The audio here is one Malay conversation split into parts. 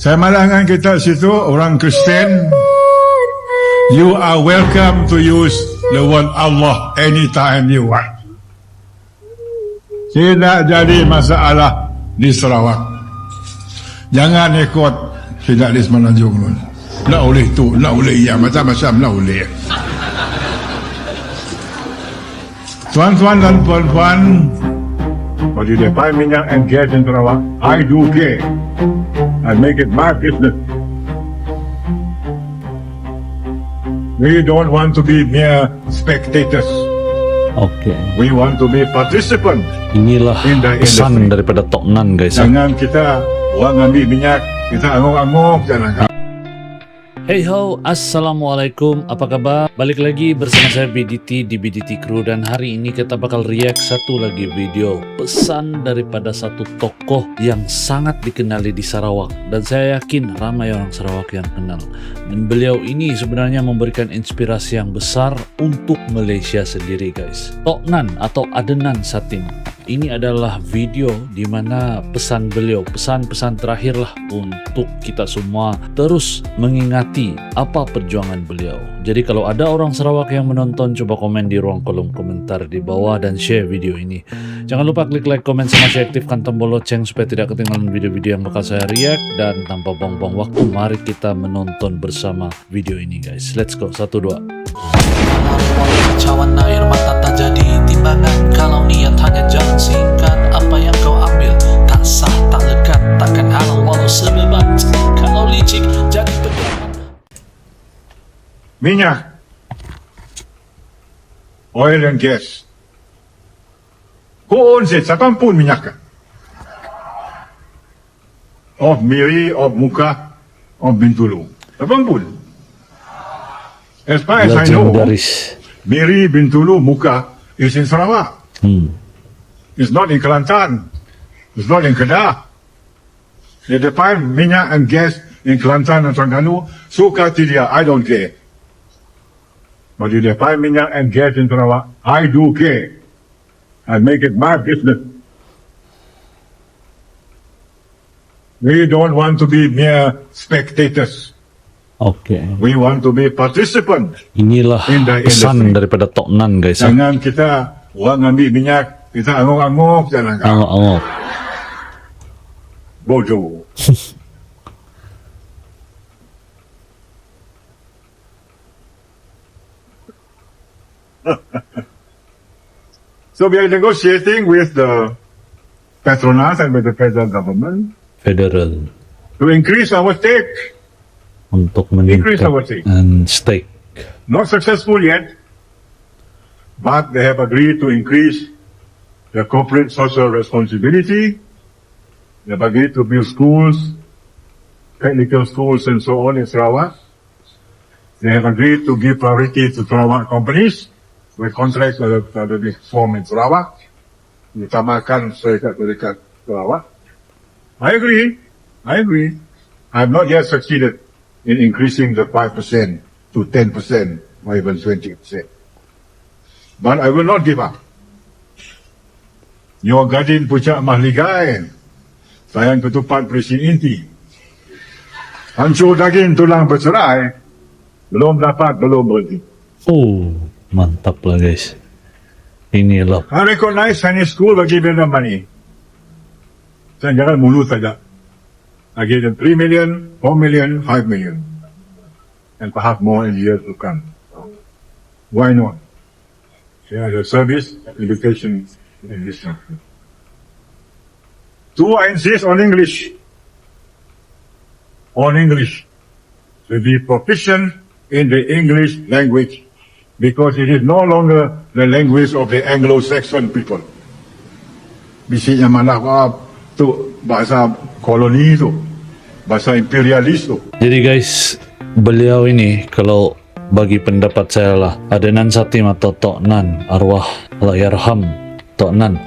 Saya malangan kita situ orang Kristen. You are welcome to use the word Allah anytime you want. Tidak jadi masalah di Sarawak. Jangan ikut tidak di Semenanjung. Tak boleh tu, tak boleh ya, macam-macam tak boleh. Tuan-tuan dan puan-puan, kalau dia find minyak and gas in Sarawak, I do care. I make it my business. We don't want to be mere spectators. Oke. We want to be participants. Inilah In the pesan industry. daripada Tok Nan, guys. Jangan kita orang ambil minyak, kita anguk-anguk, jangan. Hey ho, assalamualaikum, apa kabar? Balik lagi bersama saya BDT di BDT Crew, dan hari ini kita bakal react satu lagi video pesan daripada satu tokoh yang sangat dikenali di Sarawak, dan saya yakin ramai orang Sarawak yang kenal. Dan beliau ini sebenarnya memberikan inspirasi yang besar untuk Malaysia sendiri, guys. Tok Nan atau Adnan Satin. Ini adalah video di mana pesan beliau, pesan-pesan terakhirlah untuk kita semua terus mengingati apa perjuangan beliau. Jadi kalau ada orang Sarawak yang menonton, coba komen di ruang kolom komentar di bawah dan share video ini. Jangan lupa klik like, komen, sama share, aktifkan tombol loceng supaya tidak ketinggalan video-video yang bakal saya react. Dan tanpa buang-buang waktu, mari kita menonton bersama video ini, guys. Let's go, 1, 2. Cawan air mata tak jadi timbangan. Kalau niat hanya jalan singkat, apa yang kau ambil tak sah, tak lekat, takkan halal walau sebebat. Kalau licik jadi pegangan. Minyak, oil and gas. Who owns it? Siapa pun minyak. Of Miri, of Muka, of Bintulu. Siapa pun. As far as I know, Legendaris. Miri, Bintulu, Muka is in Sarawak. It's not in Kelantan. It's not in Kedah. They define minyak and gas in Kelantan and Terengganu. Suka tidak, I don't care. But you define minyak and gas in Sarawak, I do care. I make it my business. We don't want to be mere spectators. Oke. We want to be participants. Inilah In the pesan industry. daripada Tok Nan, guys. Jangan kita orang ambil minyak, kita anguk-anguk, jangan. Angok-angok. Bodoh. So we are negotiating with the Petronas and with the federal government Federal to increase our stake. untuk Increase our meningkat stake. and stake. Not successful yet, but they have agreed to increase their corporate social responsibility. They have agreed to build schools, technical schools and so on in Sarawak. They have agreed to give priority to Sarawak companies with contracts that are being formed in Sarawak. Utamakan Serikat-Serikat Sarawak. I agree. I have not yet succeeded in increasing the 5% to 10% or even 20%. But I will not give up. Your gadin pucak mahligai. Sayang ketupat presiden inti. Hancur daging tulang bercerai. Belum dapat, belum berhenti. Oh, mantap lah, guys. Inilah. I recognize Chinese school will give them money. Saya jangan mulut saja. I give them 3 million, 4 million, 5 million. And perhaps more in years to come. Why not? They are the service education in this country. Two, I insist on English. On English. To be proficient in the English language. Because it is no longer the language of the Anglo-Saxon people. Bisiknya mana tu bahasa koloni tu. Bahasa imperialis tu. Jadi guys, beliau ini kalau bagi pendapat saya lah, Adnan Satin atau Tok Nan, arwah Allahyarham Tok Nan,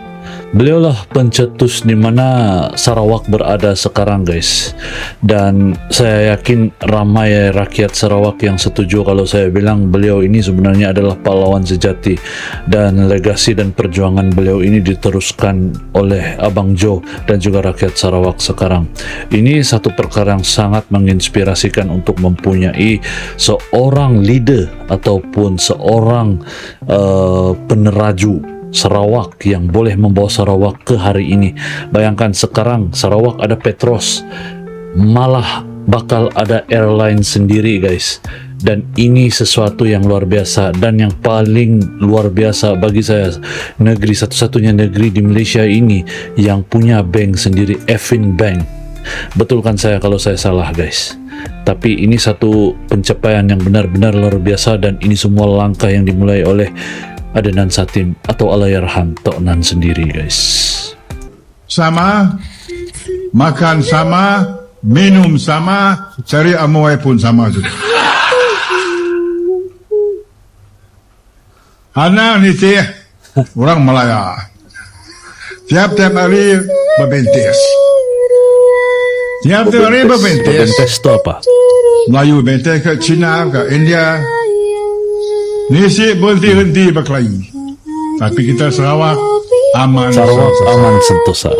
Beliaulah pencetus di mana Sarawak berada sekarang, guys. Dan saya yakin ramai rakyat Sarawak yang setuju kalau saya bilang beliau ini sebenarnya adalah pahlawan sejati, dan legasi dan perjuangan beliau ini diteruskan oleh Abang Jo dan juga rakyat Sarawak sekarang. Ini satu perkara yang sangat menginspirasikan untuk mempunyai seorang leader ataupun seorang peneraju Sarawak yang boleh membawa Sarawak ke hari ini. Bayangkan sekarang Sarawak ada Petros, malah bakal ada airline sendiri, guys. Dan ini sesuatu yang luar biasa, dan yang paling luar biasa bagi saya, negeri satu-satunya negeri di Malaysia ini yang punya bank sendiri, Affin Bank. Betulkan saya kalau saya salah, guys. Tapi ini satu pencapaian yang benar-benar luar biasa, dan ini semua langkah yang dimulai oleh Adnan Satim atau Allahyarham Tok Nan sendiri, guys. Sama, makan sama, minum sama, cari amuai pun sama juga. Anak ni orang Malaya. Tiap-tiap hari berbentis. Tiap-tiap hari berbentis. Bentes itu apa? Melayu bentis ke China, ke India. Nisi berhenti-henti berkelahi. Tapi kita Sarawak aman. Sarawak aman sentosa.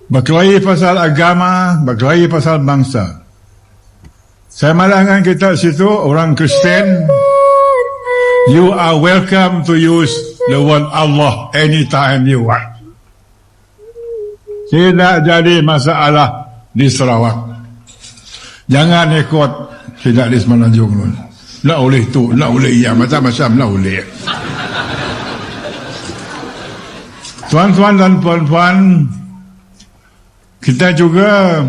Berkelahi pasal agama, berkelahi pasal bangsa. Saya malangkan kita situ orang Kristian. You are welcome to use the word Allah anytime you want. Tidak jadi masalah di Sarawak. Jangan ikut tidak di Semenanjung nun. Nak boleh tu, nak boleh iya, macam-macam nak boleh. Tuan-tuan dan puan-puan, kita juga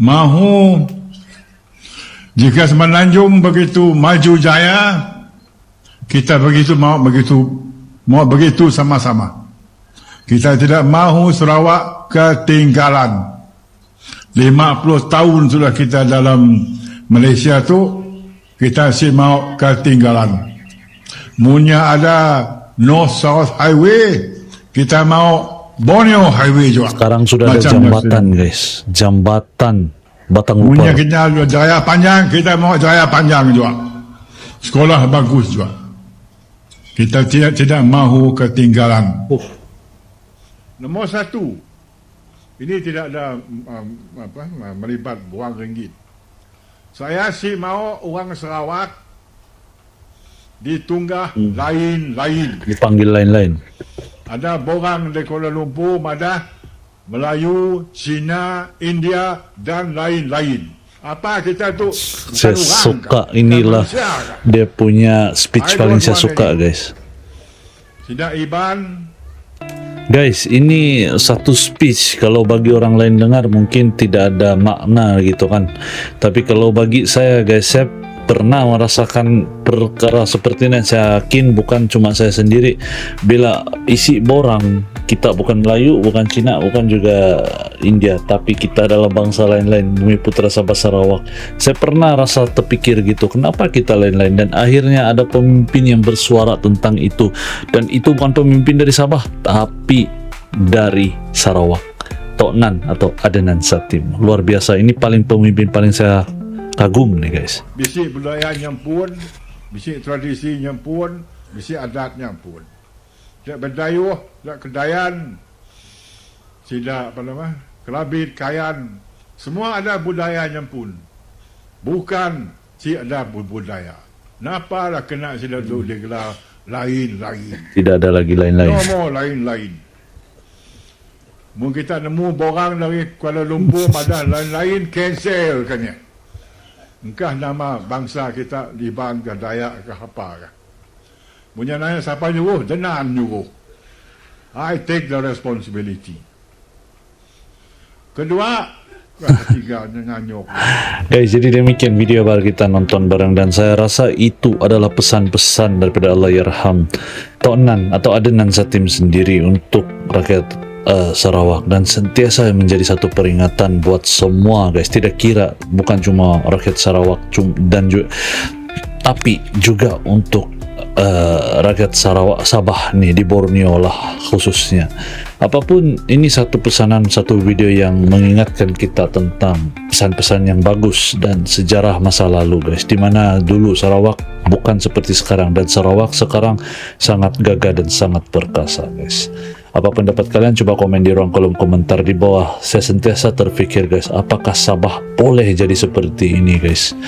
mahu jika Semenanjung begitu maju jaya, kita mau begitu sama-sama. Kita tidak mahu Sarawak ketinggalan. 50 tahun sudah kita dalam Malaysia tu, kita si mau ketinggalan. Munya ada North South Highway, kita mau Borneo Highway juga. Sekarang sudah ada jambatan, guys. Jambatan Batang Punya Upar. kita jaya panjang, kita mau jaya panjang juga. Sekolah bagus juga. Kita tidak mahu ketinggalan. Nombor satu, ini tidak ada melibat wang ringgit. Saya sih mau orang Sarawak ditunggah lain-lain. Dipanggil lain-lain. Ada borang dari Kuala Lumpur, Madah, Melayu, Cina, India dan lain-lain. Apa kita tu? Saya suka, inilah dia punya speech paling saya suka, guys. Tidak Iban. Guys, ini satu speech kalau bagi orang lain dengar mungkin tidak ada makna gitu kan. Tapi kalau bagi saya, guys, saya pernah merasakan perkara seperti ini. Saya yakin bukan cuma saya sendiri. Bila isi borang, kita bukan Melayu, bukan Cina, bukan juga India, tapi kita adalah bangsa lain-lain, Bumi Putra Sabah Sarawak. Saya pernah rasa terpikir gitu, kenapa kita lain-lain? Dan akhirnya ada pemimpin yang bersuara tentang itu. Dan itu bukan pemimpin dari Sabah, tapi dari Sarawak. Tok Nan atau Adnan Satim. Luar biasa, ini pemimpin paling saya kagum nih, guys. Bisik budayanya pun, bisik tradisinya pun, bisik adatnya pun. Tidak berdayuh, tidak kedayan, tidak apa nama, kelabit, kayan. Semua ada budayanya pun. Bukan si ada budaya. Kenapa lah kena sila tu digelar lain-lain. Tidak ada lagi lain-lain. No more lain-lain. Mungkin kita nemu borang dari Kuala Lumpur, Madah lain-lain, cancel kan ya. Engkau nama bangsa kita Liban ke Dayak ke apa ke. Punya nanya siapa nyuruh? Denan nyuruh. I take the responsibility. Kedua, ketiga nyanyuk. Guys, jadi demikian video baru kita nonton bareng, dan saya rasa itu adalah pesan-pesan daripada Allahyarham Tok Nan atau Adnan Satim sendiri untuk rakyat Sarawak, dan sentiasa menjadi satu peringatan buat semua, guys. Tidak kira bukan cuma rakyat Sarawak dan juga, tapi juga untuk rakyat Sarawak, Sabah nih di Borneo lah khususnya. Apapun ini satu pesanan, satu video yang mengingatkan kita tentang pesan-pesan yang bagus dan sejarah masa lalu guys, dimana dulu Sarawak bukan seperti sekarang, dan Sarawak sekarang sangat gagah dan sangat perkasa guys. Apa pendapat kalian? Coba komen di ruang kolom komentar di bawah. Saya sentiasa terpikir guys, apakah Sabah boleh jadi seperti ini guys?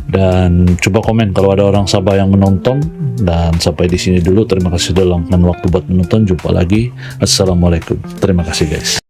Dan coba komen kalau ada orang Sabah yang menonton. Dan sampai di sini dulu, terima kasih sudah luangkan waktu buat menonton. Jumpa lagi. Assalamualaikum. Terima kasih guys.